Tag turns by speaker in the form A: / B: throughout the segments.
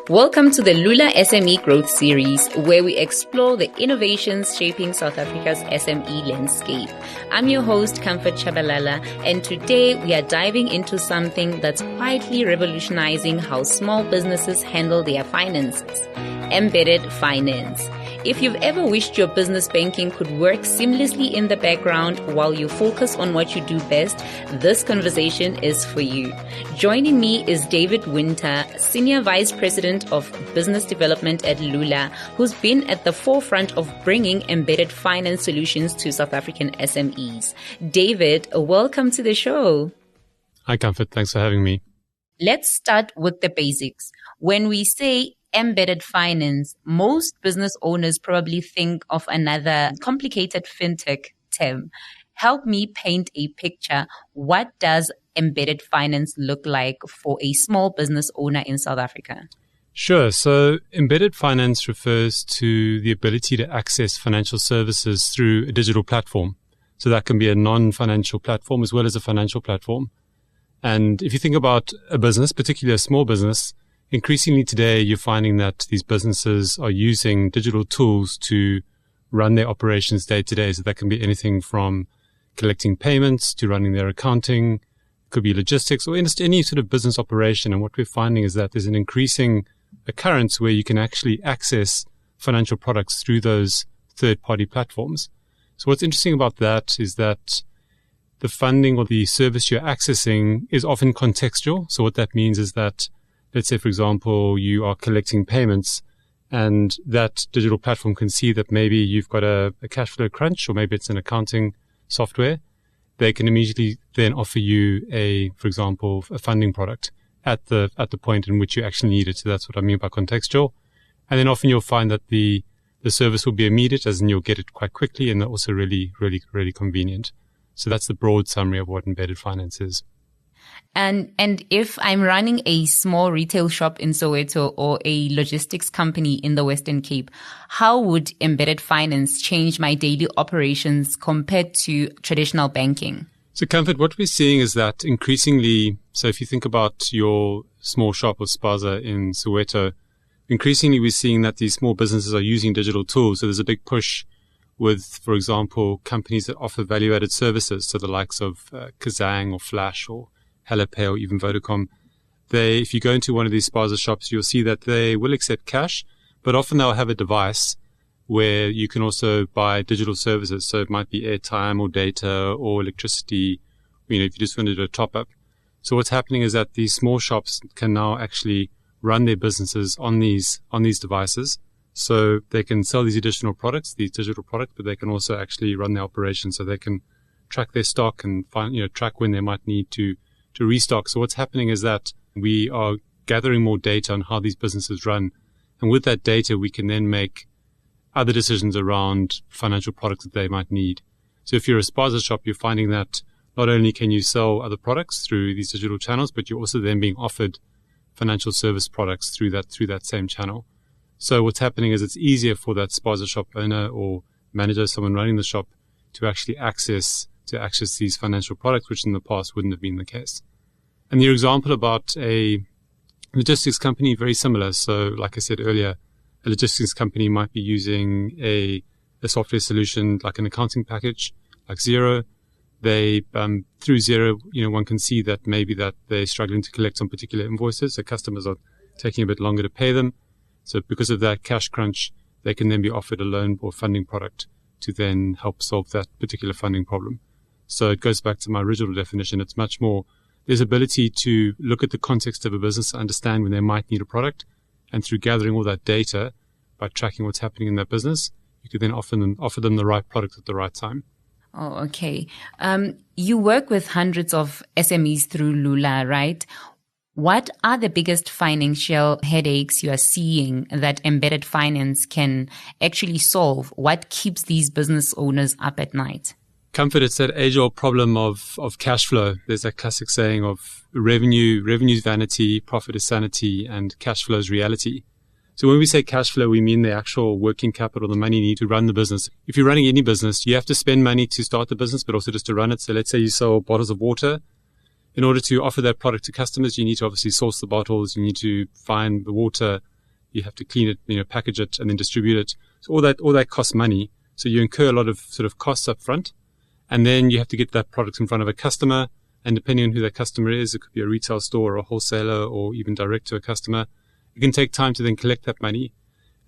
A: Welcome to the Lula SME Growth Series, where we explore the innovations shaping South Africa's SME landscape. I'm your host, Comfort Chabalala, and today we are diving into something that's quietly revolutionizing how small businesses handle their finances: embedded finance. If you've ever wished your business banking could work seamlessly in the background while you focus on what you do best, this conversation is for you. Joining me is David Winter, Senior Vice President of Business Development at Lula, who's been at the forefront of bringing embedded finance solutions to South African SMEs. David, welcome to the show.
B: Hi, Comfort. Thanks for having me.
A: Let's start with the basics. When we say embedded finance, most business owners probably think of another complicated fintech term. Help me paint a picture. What does embedded finance look like for a small business owner in South Africa?
B: Sure. So embedded finance refers to the ability to access financial services through a digital platform. So that can be a non-financial platform as well as a financial platform. And if you think about a business, particularly a small business, increasingly today, you're finding that these businesses are using digital tools to run their operations day to day. So that can be anything from collecting payments to running their accounting, it could be logistics, or any sort of business operation. And what we're finding is that there's an increasing occurrence where you can actually access financial products through those third-party platforms. So what's interesting about that is that the funding or the service you're accessing is often contextual. So what that means is that, let's say, for example, you are collecting payments and that digital platform can see that maybe you've got a cash flow crunch, or maybe it's an accounting software. They can immediately then offer you for example, a funding product at the point in which you actually need it. So that's what I mean by contextual. And then often you'll find that the service will be immediate, as in you'll get it quite quickly, and they're also really, really, really convenient. So that's the broad summary of what embedded finance is.
A: And if I'm running a small retail shop in Soweto or a logistics company in the Western Cape, how would embedded finance change my daily operations compared to traditional banking?
B: So, Comfort, what we're seeing is that increasingly, so if you think about your small shop or spaza in Soweto, increasingly we're seeing that these small businesses are using digital tools. So there's a big push with, for example, companies that offer value-added services, so the likes of Kazang or Flash or HelloPay or even Vodacom. If you go into one of these spaza shops, you'll see that they will accept cash, but often they'll have a device where you can also buy digital services. So it might be airtime or data or electricity, if you just want to do a top up. So what's happening is that these small shops can now actually run their businesses on these devices. So they can sell these additional products, these digital products, but they can also actually run their operations, so they can track their stock and track when they might need to restock. So what's happening is that we are gathering more data on how these businesses run. And with that data, we can then make other decisions around financial products that they might need. So if you're a spaza shop, you're finding that not only can you sell other products through these digital channels, but you're also then being offered financial service products through that same channel. So what's happening is it's easier for that spaza shop owner or manager, someone running the shop, to actually access these financial products, which in the past wouldn't have been the case. And your example about a logistics company, very similar. So like I said earlier, a logistics company might be using a software solution like an accounting package, like Xero. They, through Xero, one can see that maybe that they're struggling to collect on particular invoices. So customers are taking a bit longer to pay them. So because of that cash crunch, they can then be offered a loan or funding product to then help solve that particular funding problem. So it goes back to my original definition. It's much more, there's ability to look at the context of a business, understand when they might need a product, and through gathering all that data, by tracking what's happening in that business, you could then offer them the right product at the right time.
A: Oh, okay. You work with hundreds of SMEs through Lula, right? What are the biggest financial headaches you are seeing that embedded finance can actually solve? What keeps these business owners up at night?
B: Comfort, it's that age-old problem of cash flow. There's that classic saying of revenue's vanity, profit is sanity, and cash flow is reality. So when we say cash flow, we mean the actual working capital, the money you need to run the business. If you're running any business, you have to spend money to start the business, but also just to run it. So let's say you sell bottles of water. In order to offer that product to customers, you need to obviously source the bottles. You need to find the water You have to clean it, package it, and then distribute it. So all that costs money. So you incur a lot of sort of costs up front, and then you have to get that product in front of a customer. And depending on who that customer is, it could be a retail store or a wholesaler or even direct to a customer. It can take time to then collect that money.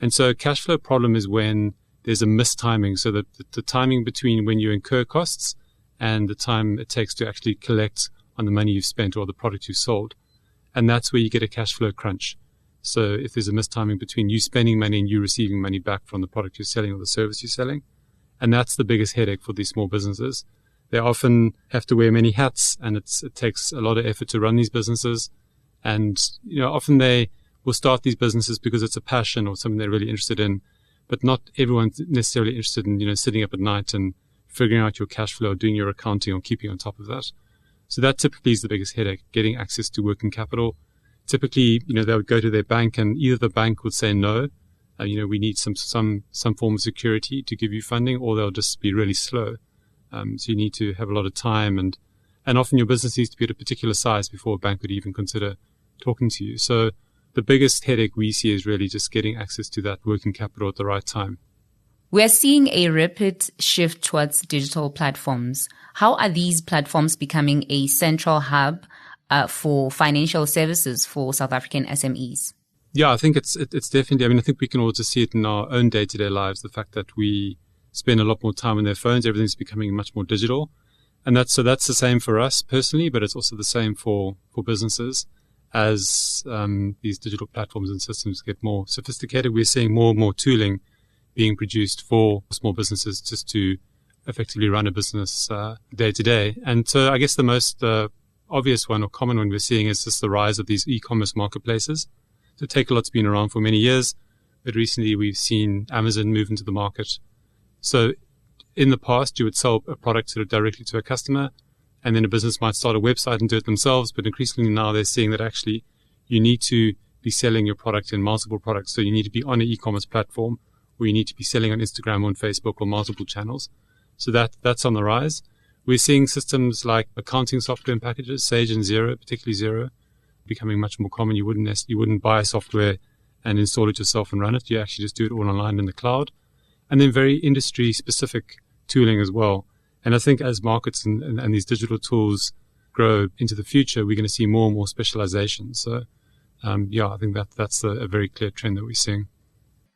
B: And so a cash flow problem is when there's a mistiming. So that the timing between when you incur costs and the time it takes to actually collect on the money you've spent or the product you've sold. And that's where you get a cash flow crunch. So if there's a mistiming between you spending money and you receiving money back from the product you're selling or the service you're selling. And that's the biggest headache for these small businesses. They often have to wear many hats, and it takes a lot of effort to run these businesses. And, often they will start these businesses because it's a passion or something they're really interested in, but not everyone's necessarily interested in, sitting up at night and figuring out your cash flow, doing your accounting or keeping on top of that. So that typically is the biggest headache, getting access to working capital. Typically, they would go to their bank and either the bank would say no, we need some form of security to give you funding, or they'll just be really slow. So you need to have a lot of time, and often your business needs to be at a particular size before a bank would even consider talking to you. So the biggest headache we see is really just getting access to that working capital at the right time.
A: We're seeing a rapid shift towards digital platforms. How are these platforms becoming a central hub for financial services for South African SMEs?
B: Yeah, I think it's definitely, I think we can also see it in our own day-to-day lives, the fact that we spend a lot more time on their phones. Everything's becoming much more digital. And that's the same for us personally, but it's also the same for businesses. As these digital platforms and systems get more sophisticated, we're seeing more and more tooling being produced for small businesses just to effectively run a business day to day. And so I guess the most obvious one or common one we're seeing is just the rise of these e-commerce marketplaces. So Takealot's been around for many years, but recently we've seen Amazon move into the market. So in the past, you would sell a product sort of directly to a customer, and then a business might start a website and do it themselves. But increasingly now they're seeing that actually you need to be selling your product in multiple products. So you need to be on an e-commerce platform, or you need to be selling on Instagram or on Facebook or multiple channels. So that's on the rise. We're seeing systems like accounting software and packages, Sage and Xero, particularly Xero, becoming much more common. You wouldn't buy software and install it yourself and run it. You actually just do it all online in the cloud. And then very industry-specific tooling as well. And I think as markets and these digital tools grow into the future, we're going to see more and more specialization. So, I think that's a very clear trend that we're seeing.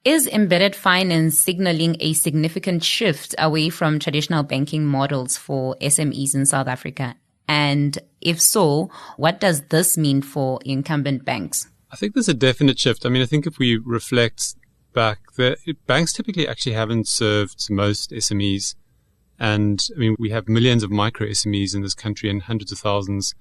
A: Is embedded finance signaling a significant shift away from traditional banking models for SMEs in South Africa? And if so, what does this mean for incumbent banks?
B: I think there's a definite shift. I think if we reflect back, banks typically actually haven't served most SMEs. And we have millions of micro SMEs in this country and hundreds of thousands,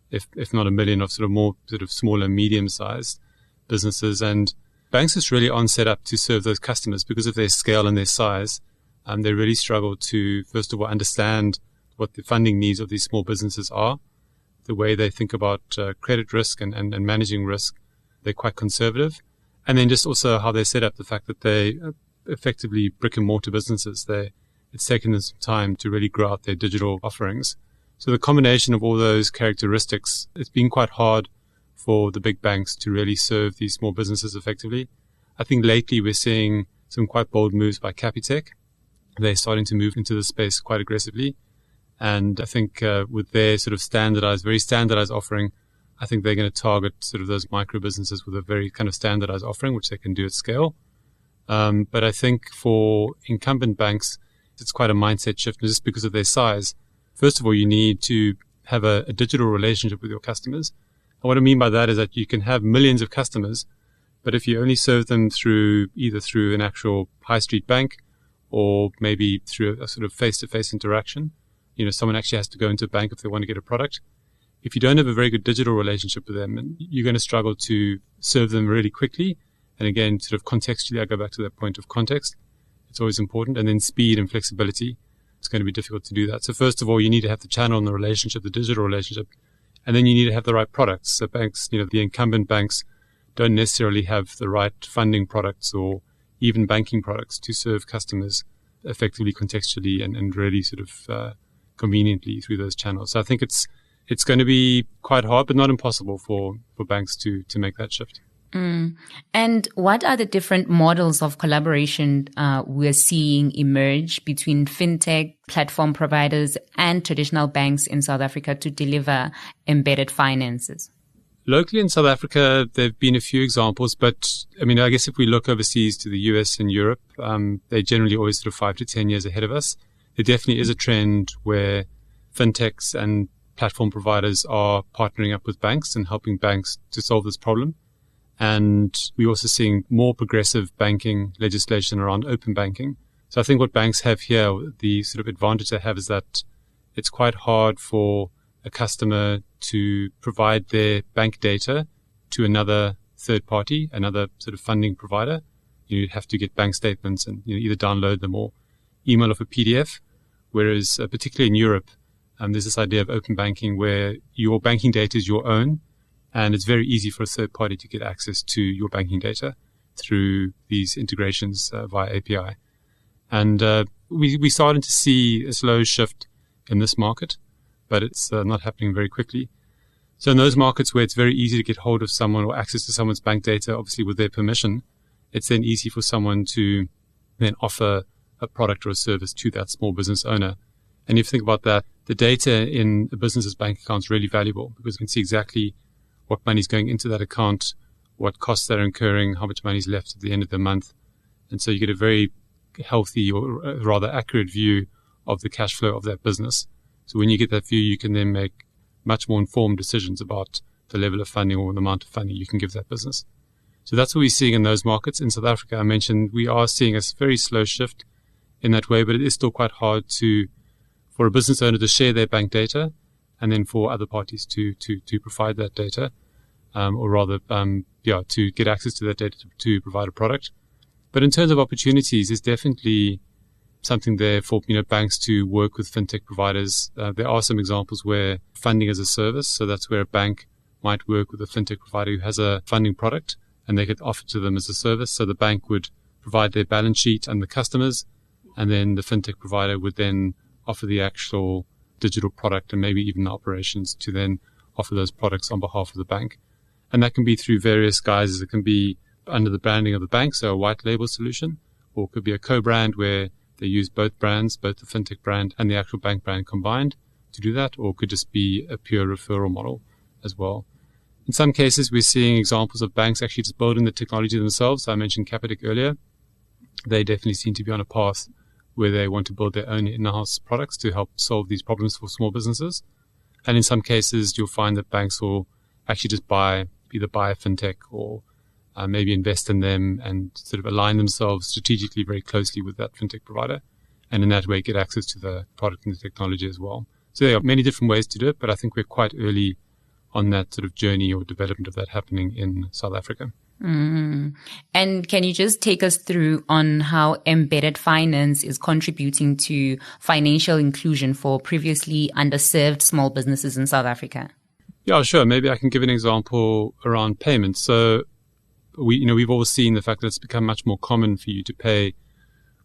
B: if not a million, of sort of more sort of smaller, medium-sized businesses. And banks just really aren't set up to serve those customers because of their scale and their size. They really struggle to, first of all, understand what the funding needs of these small businesses are, the way they think about credit risk and managing risk. They're quite conservative. And then just also how they set up, the fact that they effectively brick and mortar businesses. It's taken them some time to really grow out their digital offerings. So the combination of all those characteristics, it's been quite hard for the big banks to really serve these small businesses effectively. I think lately we're seeing some quite bold moves by Capitec. They're starting to move into the space quite aggressively. And I think with their sort of very standardized offering, I think they're going to target sort of those micro businesses with a very kind of standardized offering, which they can do at scale. But I think for incumbent banks, it's quite a mindset shift just because of their size. First of all, you need to have a digital relationship with your customers. And what I mean by that is that you can have millions of customers, but if you only serve them either through an actual high street bank or maybe through a sort of face-to-face interaction, someone actually has to go into a bank if they want to get a product. If you don't have a very good digital relationship with them, you're going to struggle to serve them really quickly. And again, sort of contextually, I go back to that point of context. It's always important. And then speed and flexibility. It's going to be difficult to do that. So first of all, you need to have the channel and the relationship, the digital relationship. And then you need to have the right products. So banks, the incumbent banks don't necessarily have the right funding products or even banking products to serve customers effectively, contextually, and really sort of conveniently through those channels. So I think it's going to be quite hard, but not impossible for banks to make that shift.
A: And what are the different models of collaboration we're seeing emerge between fintech platform providers and traditional banks in South Africa to deliver embedded finances?
B: Locally in South Africa, there have been a few examples, but I mean, I guess if we look overseas to the US and Europe, they're generally always sort of 5 to 10 years ahead of us. There definitely is a trend where fintechs and platform providers are partnering up with banks and helping banks to solve this problem. And we're also seeing more progressive banking legislation around open banking. So I think what banks have here, the sort of advantage they have is that it's quite hard for a customer to provide their bank data to another third party, another sort of funding provider. You have to get bank statements and either download them or email off a PDF. Whereas particularly in Europe, there's this idea of open banking where your banking data is your own, and it's very easy for a third party to get access to your banking data through these integrations via API. And we're starting to see a slow shift in this market, but it's not happening very quickly. So in those markets where it's very easy to get hold of someone or access to someone's bank data, obviously with their permission, it's then easy for someone to then offer a product or a service to that small business owner. And if you think about that, the data in a business's bank account is really valuable because you can see exactly what money is going into that account, what costs they're incurring, how much money is left at the end of the month. And so you get a very healthy or rather accurate view of the cash flow of that business. So when you get that view, you can then make much more informed decisions about the level of funding or the amount of funding you can give that business. So that's what we're seeing in those markets. In South Africa, I mentioned we are seeing a very slow shift in that way, but it is still quite hard for a business owner to share their bank data and then for other parties to provide that data, or rather, to get access to that data to provide a product. But in terms of opportunities, there's definitely something there for banks to work with fintech providers. There are some examples where funding as a service, so that's where a bank might work with a fintech provider who has a funding product and they could offer to them as a service. So the bank would provide their balance sheet and the customers, and then the fintech provider would then offer the actual digital product and maybe even the operations to then offer those products on behalf of the bank. And that can be through various guises. It can be under the branding of the bank, so a white label solution, or it could be a co-brand where they use both brands, both the fintech brand and the actual bank brand combined to do that, or it could just be a pure referral model as well. In some cases, we're seeing examples of banks actually just building the technology themselves. I mentioned Capitec earlier. They definitely seem to be on a path where they want to build their own in-house products to help solve these problems for small businesses. And in some cases, you'll find that banks will actually just either buy a fintech or maybe invest in them and sort of align themselves strategically very closely with that fintech provider. And in that way, get access to the product and the technology as well. So there are many different ways to do it, but I think we're quite early on that sort of journey or development of that happening in South Africa.
A: And can you just take us through on how embedded finance is contributing to financial inclusion for previously underserved small businesses in South Africa?
B: Yeah, sure. Maybe I can give an example around payments. So we've all seen the fact that it's become much more common for you to pay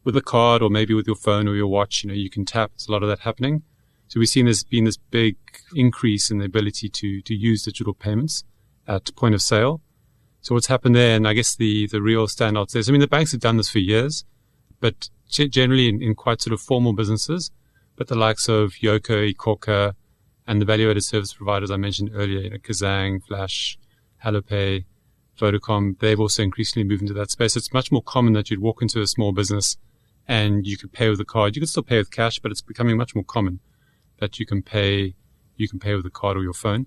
B: with a card or maybe with your phone or your watch. You can tap. There's a lot of that happening. So we've seen there's been this big increase in the ability to use digital payments at point of sale. So what's happened there, and I guess the real standout there, the banks have done this for years, but generally in quite sort of formal businesses, but the likes of Yoko, Ikoka, and the value-added service providers I mentioned earlier, Kazang, Flash, HelloPay, Vodacom, they've also increasingly moved into that space. It's much more common that you'd walk into a small business and you could pay with a card. You could still pay with cash, but it's becoming much more common that you can pay with a card or your phone.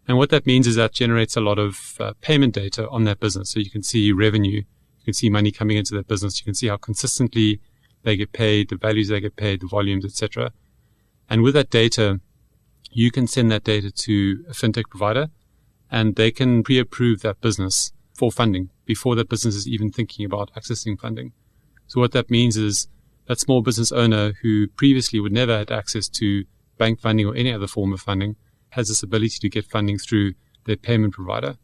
B: And what that means is that generates a lot of payment data on that business. So you can see revenue, you can see money coming into that business, you can see how consistently they get paid, the values they get paid, the volumes, etc. And with that data, you can send that data to a fintech provider and they can pre-approve that business for funding before that business is even thinking about accessing funding. So what that means is that small business owner who previously would never have access to bank funding or any other form of funding has this ability to get funding through their payment provider.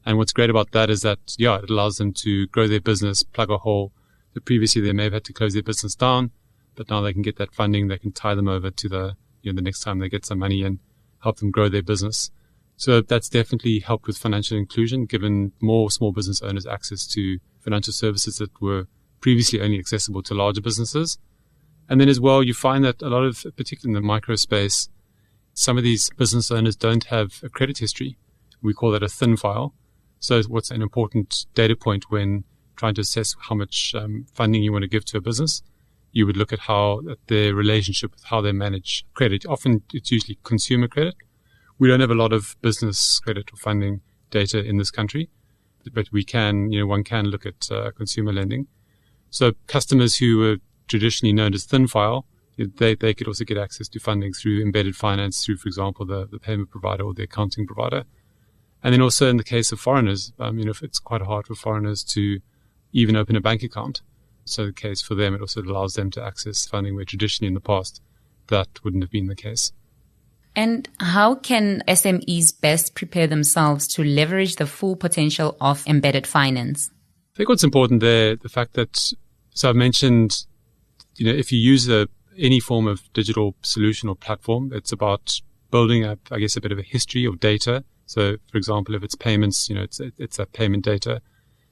B: And what's great about that is that, it allows them to grow their business, plug a hole that previously they may have had to close their business down, but now they can get that funding, they can tie them over to the next time they get some money and help them grow their business. So that's definitely helped with financial inclusion, given more small business owners access to financial services that were previously only accessible to larger businesses. And then as well, you find that a lot of, particularly in the micro space, some of these business owners don't have a credit history. We call that a thin file. So what's an important data point when trying to assess how much funding you want to give to a business? You would look at how their relationship with how they manage credit. Often it's usually consumer credit. We don't have a lot of business credit or funding data in this country, but we can, one can look at consumer lending. So customers who were traditionally known as thin file, they could also get access to funding through embedded finance, through, for example, the payment provider or the accounting provider. And then also in the case of foreigners, it's quite hard for foreigners to even open a bank account. So the case for them, it also allows them to access funding where traditionally in the past that wouldn't have been the case.
A: And how can SMEs best prepare themselves to leverage the full potential of embedded finance?
B: I think what's important there, the fact that, so I've mentioned, if you use any form of digital solution or platform, it's about building up, I guess, a bit of a history of data. So, for example, if it's payments, it's that payment data.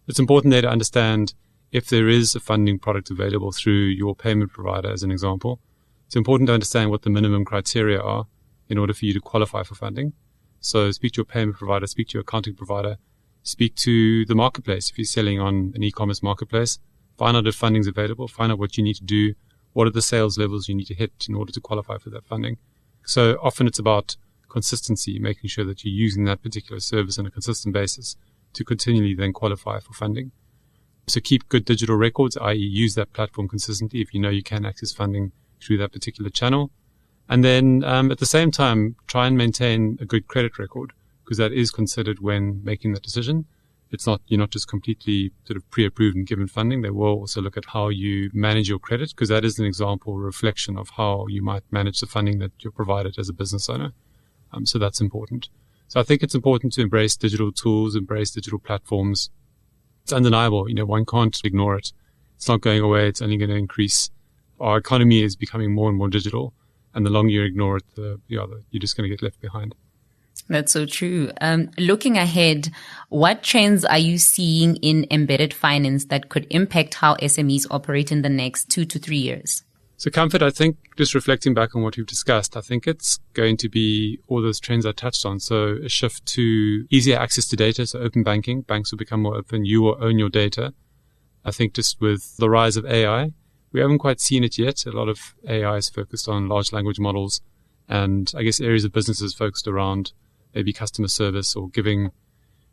B: It's important there to understand if there is a funding product available through your payment provider, as an example. It's important to understand what the minimum criteria are in order for you to qualify for funding. So speak to your payment provider, speak to your accounting provider, speak to the marketplace. If you're selling on an e-commerce marketplace, find out if funding's available, find out what you need to do, what are the sales levels you need to hit in order to qualify for that funding. So often it's about consistency, making sure that you're using that particular service on a consistent basis to continually then qualify for funding. So keep good digital records, i.e. use that platform consistently if you know you can access funding through that particular channel. And then at the same time, try and maintain a good credit record, because that is considered when making that decision. You're not just completely sort of pre-approved and given funding. They will also look at how you manage your credit, because that is an example or reflection of how you might manage the funding that you're provided as a business owner. So that's important. So I think it's important to embrace digital tools, embrace digital platforms. It's undeniable. One can't ignore it. It's not going away. It's only going to increase. Our economy is becoming more and more digital. And the longer you ignore it, you're just going to get left behind.
A: That's so true. Looking ahead, what trends are you seeing in embedded finance that could impact how SMEs operate in the next 2 to 3 years?
B: So Comfort, I think, just reflecting back on what we've discussed, I think it's going to be all those trends I touched on. So a shift to easier access to data, so open banking. Banks will become more open. You will own your data. I think just with the rise of AI, we haven't quite seen it yet. A lot of AI is focused on large language models and I guess areas of businesses focused around maybe customer service or giving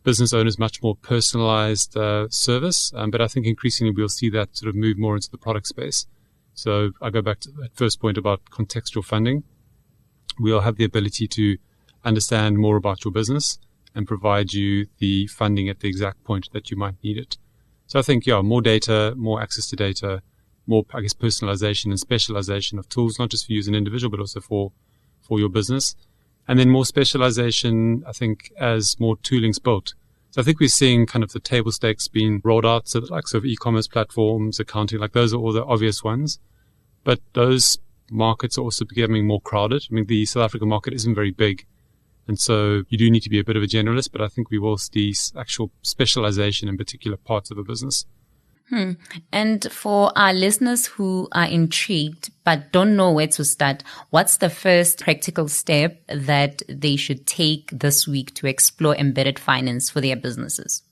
B: business owners much more personalized service. But I think increasingly we'll see that sort of move more into the product space. So I go back to that first point about contextual funding. We'll have the ability to understand more about your business and provide you the funding at the exact point that you might need it. So I think, more data, more access to data, more, I guess, personalization and specialization of tools, not just for you as an individual, but also for your business. And then more specialization, I think, as more tooling's built. So I think we're seeing kind of the table stakes being rolled out. So the likes of e-commerce platforms, accounting, those are all the obvious ones. But those markets are also becoming more crowded. I mean, the South African market isn't very big. And so you do need to be a bit of a generalist, but I think we will see actual specialization in particular parts of a business.
A: And for our listeners who are intrigued but don't know where to start, what's the first practical step that they should take this week to explore embedded finance for their businesses?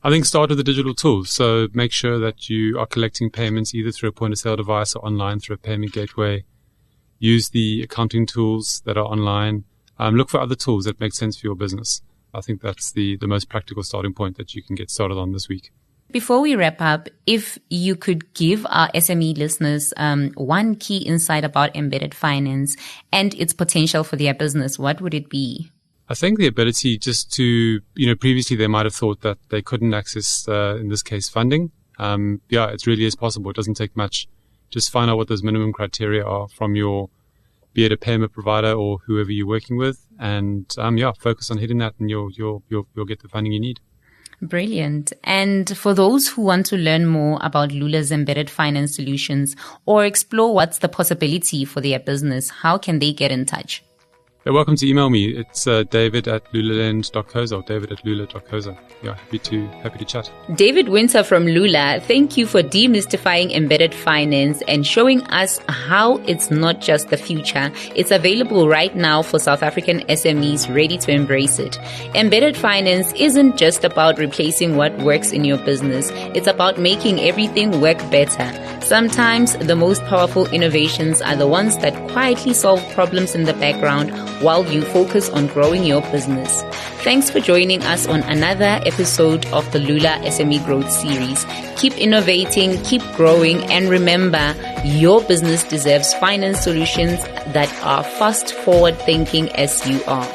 B: I think start with the digital tools. So make sure that you are collecting payments either through a point-of-sale device or online through a payment gateway. Use the accounting tools that are online. Look for other tools that make sense for your business. I think that's the most practical starting point that you can get started on this week.
A: Before we wrap up, if you could give our SME listeners one key insight about embedded finance and its potential for their business, what would it be?
B: I think the ability just to, previously they might have thought that they couldn't access, in this case, funding. It really is possible. It doesn't take much. Just find out what those minimum criteria are from your, be it a payment provider or whoever you're working with, and focus on hitting that, and you'll get the funding you need.
A: Brilliant. And for those who want to learn more about Lula's embedded finance solutions or explore what's the possibility for their business, how can they get in touch?
B: You're welcome to email me. It's david@lulalend.coza or david@lula.coza. Yeah, happy to chat.
A: David Winter from Lula, thank you for demystifying embedded finance and showing us how it's not just the future. It's available right now for South African SMEs ready to embrace it. Embedded finance isn't just about replacing what works in your business. It's about making everything work better. Sometimes the most powerful innovations are the ones that quietly solve problems in the background while you focus on growing your business. Thanks for joining us on another episode of the Lula SME Growth Series. Keep innovating, keep growing, and remember, your business deserves finance solutions that are fast forward thinking as you are.